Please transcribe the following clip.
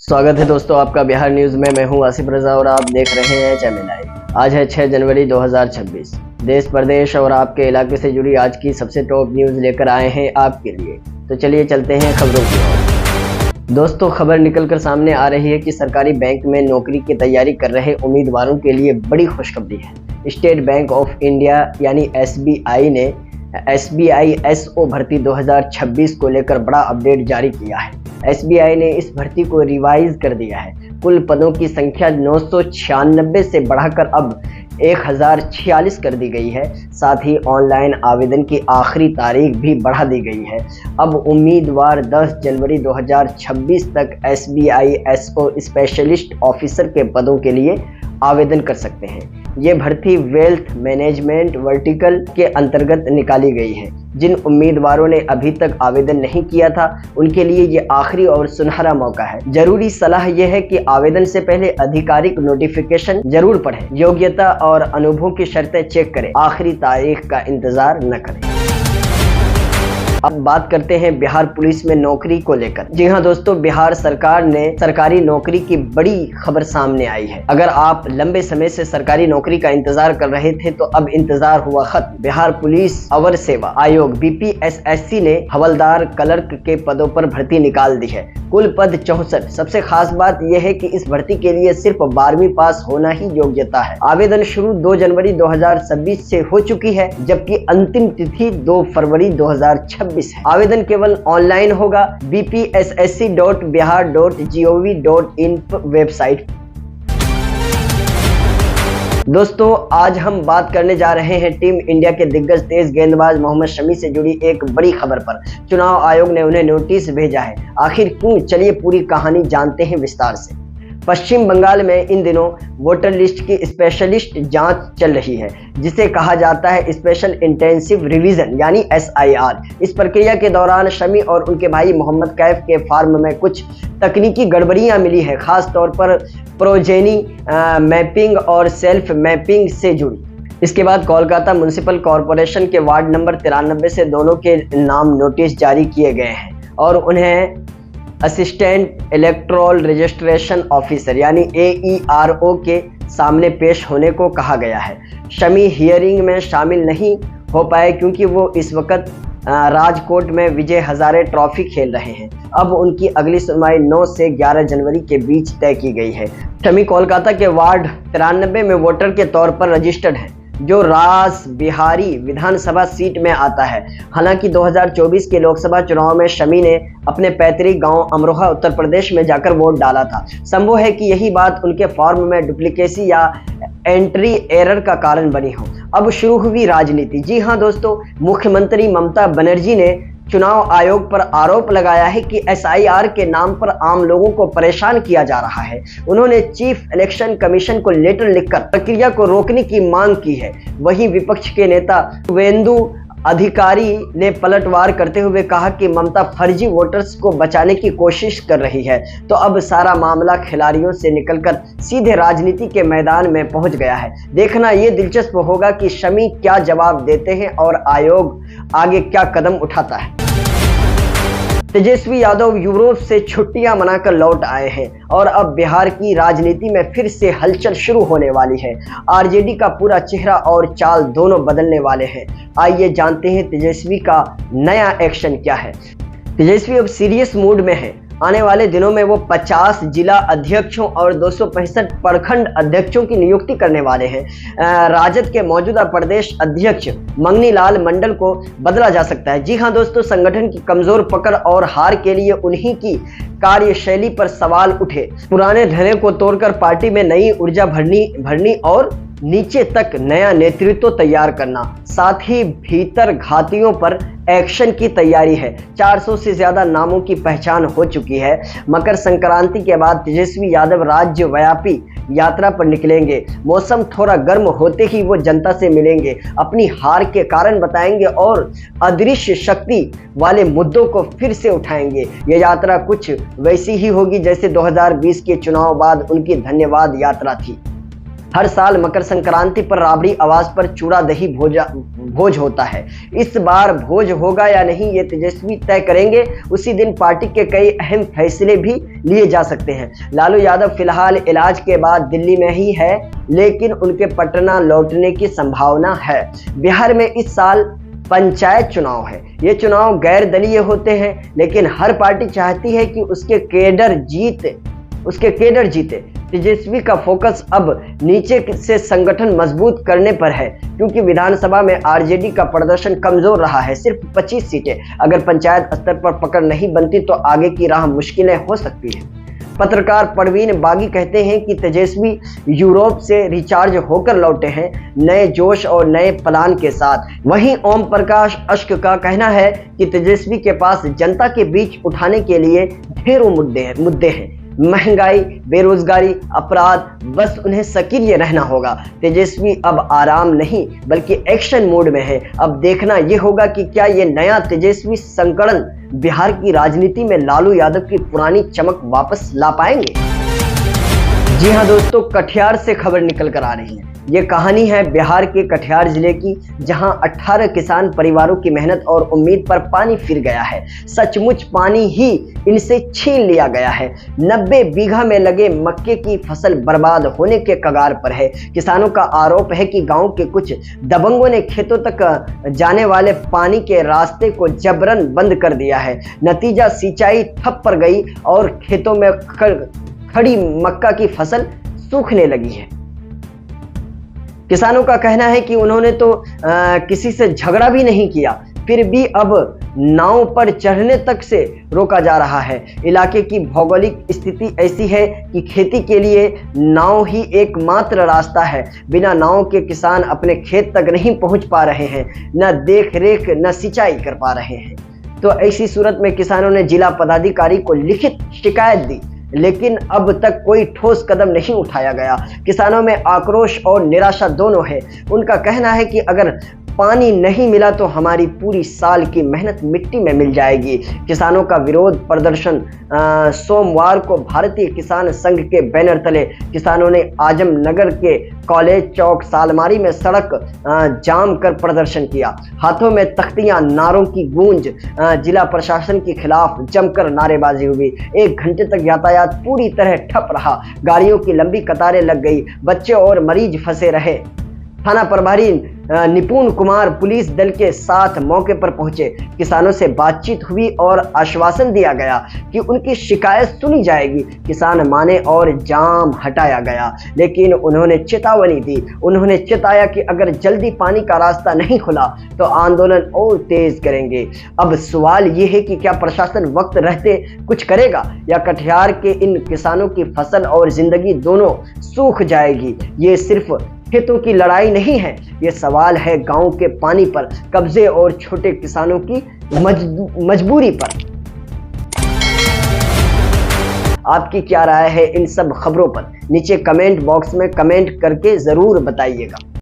स्वागत है दोस्तों आपका बिहार न्यूज़ में। मैं हूं आसिफ रजा और आप देख रहे हैं चैनल लाइव। आज है 6 जनवरी 2026। देश प्रदेश और आपके इलाके से जुड़ी आज की सबसे टॉप न्यूज़ लेकर आए हैं आपके लिए। तो चलिए चलते हैं खबरों की ओर। दोस्तों, खबर निकलकर सामने आ रही है कि सरकारी बैंक में नौकरी की तैयारी कर रहे उम्मीदवारों के लिए बड़ी खुशखबरी है। स्टेट बैंक ऑफ इंडिया यानी SBI ने SBI SO भर्ती 2026 को लेकर बड़ा अपडेट जारी किया है। SBI ने इस भर्ती को रिवाइज कर दिया है। कुल पदों की संख्या 996 से बढ़ाकर अब 1046 कर दी गई है। साथ ही ऑनलाइन आवेदन की आखिरी तारीख भी बढ़ा दी गई है। अब उम्मीदवार 10 जनवरी 2026 तक SBI SO स्पेशलिस्ट ऑफिसर के पदों के लिए आवेदन कर सकते हैं। ये भर्ती वेल्थ मैनेजमेंट वर्टिकल के अंतर्गत निकाली गई है। जिन उम्मीदवारों ने अभी तक आवेदन नहीं किया था उनके लिए ये आखिरी और सुनहरा मौका है। जरूरी सलाह यह है कि आवेदन से पहले आधिकारिक नोटिफिकेशन जरूर पढ़ें, योग्यता और अनुभव की शर्तें चेक करें, आखिरी तारीख का इंतजार न करें। अब बात करते हैं बिहार पुलिस में नौकरी को लेकर। जी हां दोस्तों, बिहार सरकार ने सरकारी नौकरी की बड़ी खबर सामने आई है। अगर आप लंबे समय से सरकारी नौकरी का इंतजार कर रहे थे तो अब इंतजार हुआ खत्म। बिहार पुलिस अवर सेवा आयोग BPSSC ने हवलदार क्लर्क के पदों पर भर्ती निकाल दी है। कुल पद 64। सबसे खास बात यह है कि इस भर्ती के लिए सिर्फ 12वीं पास होना ही योग्यता है। आवेदन शुरू 2 जनवरी 2026 से हो चुकी है, जबकि अंतिम तिथि 2 फरवरी 2026 है। आवेदन केवल ऑनलाइन होगा। bpssc.bihar.gov.in website. दोस्तों, आज हम बात करने जा रहे हैं टीम इंडिया के दिग्गज तेज गेंदबाज मोहम्मद शमी से जुड़ी एक बड़ी खबर पर। चुनाव आयोग ने उन्हें नोटिस भेजा है। आखिर क्यों, चलिए पूरी कहानी जानते हैं विस्तार से। पश्चिम बंगाल में इन दिनों वोटर लिस्ट की स्पेशलिस्ट जांच चल रही है, जिसे कहा जाता है स्पेशल इंटेंसिव रिवीजन यानी SIR। इस प्रक्रिया के दौरान शमी और उनके भाई मोहम्मद कैफ के फार्म में कुछ तकनीकी गड़बड़ियां मिली है, खास तौर पर प्रोजेनी मैपिंग और सेल्फ मैपिंग से जुड़ी। इसके बाद कोलकाता म्युनिसिपल कॉरपोरेशन के वार्ड नंबर 93 से दोनों के नाम नोटिस जारी किए गए हैं और उन्हें असिस्टेंट इलेक्टोरल रजिस्ट्रेशन ऑफिसर यानी AERO के सामने पेश होने को कहा गया है। शमी हियरिंग में शामिल नहीं हो पाए क्योंकि वो इस वक्त राजकोट में विजय हजारे ट्रॉफी खेल रहे हैं। अब उनकी अगली सुनवाई 9 से 11 जनवरी के बीच तय की गई है। शमी कोलकाता के वार्ड 93 में वोटर के तौर पर रजिस्टर्ड है, जो रास बिहारी विधानसभा सीट में आता है। हालांकि 2024 के लोकसभा चुनाव में शमी ने अपने पैतृक गांव अमरोहा उत्तर प्रदेश में जाकर वोट डाला था। संभव है कि यही बात उनके फॉर्म में डुप्लीकेसी या एंट्री एरर का कारण बनी हो। अब शुरू हुई राजनीति। जी हां दोस्तों, मुख्यमंत्री ममता बनर्जी ने चुनाव आयोग पर आरोप लगाया है कि SIR के नाम पर आम लोगों को परेशान किया जा रहा है। उन्होंने चीफ इलेक्शन कमीशन को लेटर लिखकर प्रक्रिया को रोकने की मांग की है। वहीं विपक्ष के नेता शुवेंदु अधिकारी ने पलटवार करते हुए कहा कि ममता फर्जी वोटर्स को बचाने की कोशिश कर रही है। तो अब सारा मामला खिलाड़ियों से निकलकर सीधे राजनीति के मैदान में पहुंच गया है। देखना ये दिलचस्प होगा कि शमी क्या जवाब देते हैं और आयोग आगे क्या कदम उठाता है। तेजस्वी यादव यूरोप से छुट्टियां मनाकर लौट आए हैं और अब बिहार की राजनीति में फिर से हलचल शुरू होने वाली है। RJD का पूरा चेहरा और चाल दोनों बदलने वाले हैं। आइए जानते हैं तेजस्वी का नया एक्शन क्या है। तेजस्वी अब सीरियस मूड में है। आने वाले दिनों में वो 50 जिला अध्यक्षों और 265 प्रखंड अध्यक्षों की नियुक्ति करने वाले हैं। राजद के मौजूदा प्रदेश अध्यक्ष मंगनी लाल मंडल को बदला जा सकता है। जी हां दोस्तों, संगठन की कमजोर पकड़ और हार के लिए उन्हीं की कार्यशैली पर सवाल उठे। पुराने ढर्रे को तोड़कर पार्टी में नई ऊर्जा भरनी और नीचे तक नया नेतृत्व तैयार करना, साथ ही भीतर घातियों पर एक्शन की तैयारी है। 400 से ज्यादा नामों की पहचान हो चुकी है। मकर संक्रांति के बाद तेजस्वी यादव राज्यव्यापी यात्रा पर निकलेंगे। मौसम थोड़ा गर्म होते ही वो जनता से मिलेंगे, अपनी हार के कारण बताएंगे और अदृश्य शक्ति वाले मुद्दों को फिर से उठाएंगे। ये यात्रा कुछ वैसी ही होगी जैसे 2020 के चुनाव बाद उनकी धन्यवाद यात्रा थी। हर साल मकर संक्रांति पर राबड़ी आवास पर चूड़ा दही भोज होता है। इस बार भोज होगा या नहीं ये तेजस्वी तय करेंगे। उसी दिन पार्टी के कई अहम फैसले भी लिए जा सकते हैं। लालू यादव फिलहाल इलाज के बाद दिल्ली में ही है, लेकिन उनके पटना लौटने की संभावना है। बिहार में इस साल पंचायत चुनाव है। ये चुनाव गैर दलीय होते हैं, लेकिन हर पार्टी चाहती है कि उसके केडर जीते। तेजस्वी का फोकस अब नीचे से संगठन मजबूत करने पर है, क्योंकि विधानसभा में आरजेडी का प्रदर्शन कमजोर रहा है, सिर्फ 25 सीटें। अगर पंचायत स्तर पर पकड़ नहीं बनती तो आगे की राह मुश्किलें हो सकती है। पत्रकार परवीन बागी कहते हैं कि तेजस्वी यूरोप से रिचार्ज होकर लौटे हैं, नए जोश और नए प्लान के साथ। वहीं ओम प्रकाश अश्क का कहना है कि तेजस्वी के पास जनता के बीच उठाने के लिए ढेरों मुद्दे हैं। महंगाई, बेरोजगारी, अपराध, बस उन्हें सक्रिय रहना होगा। तेजस्वी अब आराम नहीं बल्कि एक्शन मोड में है। अब देखना यह होगा कि क्या ये नया तेजस्वी संकलन बिहार की राजनीति में लालू यादव की पुरानी चमक वापस ला पाएंगे। जी हां दोस्तों, कटिहार से खबर निकल कर आ रही है। ये कहानी है बिहार के कटिहार जिले की, जहां 18 किसान परिवारों की मेहनत और उम्मीद पर पानी फिर गया है। सचमुच पानी ही इनसे छीन लिया गया है। 90 बीघा में लगे मक्के की फसल बर्बाद होने के कगार पर है। किसानों का आरोप है कि गांव के कुछ दबंगों ने खेतों तक जाने वाले पानी के रास्ते को जबरन बंद कर दिया है। नतीजा सिंचाई ठप पड़ गई और खेतों में खड़ी मक्का की फसल सूखने लगी है। किसानों का कहना है कि उन्होंने तो किसी से झगड़ा भी नहीं किया, फिर भी अब नाव पर चढ़ने तक से रोका जा रहा है। इलाके की भौगोलिक स्थिति ऐसी है कि खेती के लिए नाव ही एकमात्र रास्ता है। बिना नाव के किसान अपने खेत तक नहीं पहुंच पा रहे हैं, न देख रेख न सिंचाई कर पा रहे हैं। तो ऐसी सूरत में किसानों ने जिला पदाधिकारी को लिखित शिकायत दी, लेकिन अब तक कोई ठोस कदम नहीं उठाया गया। किसानों में आक्रोश और निराशा दोनों है। उनका कहना है कि अगर पानी नहीं मिला तो हमारी पूरी साल की मेहनत मिट्टी में मिल जाएगी। किसानों का विरोध प्रदर्शन सोमवार को भारतीय किसान संघ के बैनर तले किसानों ने आजमनगर के कॉलेज चौक सालमारी में सड़क जाम कर प्रदर्शन किया। हाथों में तख्तियां, नारों की गूंज, जिला प्रशासन के खिलाफ जमकर नारेबाजी हुई। 1 घंटे तक यातायात पूरी तरह ठप रहा। गाड़ियों की लंबी कतारें लग गई, बच्चे और मरीज फंसे रहे। थाना प्रभारी निपुण कुमार पुलिस दल के साथ मौके पर पहुंचे। किसानों से बातचीत हुई और आश्वासन दिया गया कि उनकी शिकायत सुनी जाएगी। किसान माने और जाम हटाया गया, लेकिन उन्होंने चेतावनी दी। उन्होंने चेताया कि अगर जल्दी पानी का रास्ता नहीं खुला तो आंदोलन और तेज करेंगे। अब सवाल ये है कि क्या प्रशासन वक्त रहते कुछ करेगा या कटिहार के इन किसानों की फसल और जिंदगी दोनों सूख जाएगी। ये सिर्फ खेतों की लड़ाई नहीं है, ये सवाल है गांव के पानी पर कब्जे और छोटे किसानों की मजबूरी पर। आपकी क्या राय है इन सब खबरों पर? नीचे कमेंट बॉक्स में कमेंट करके जरूर बताइएगा।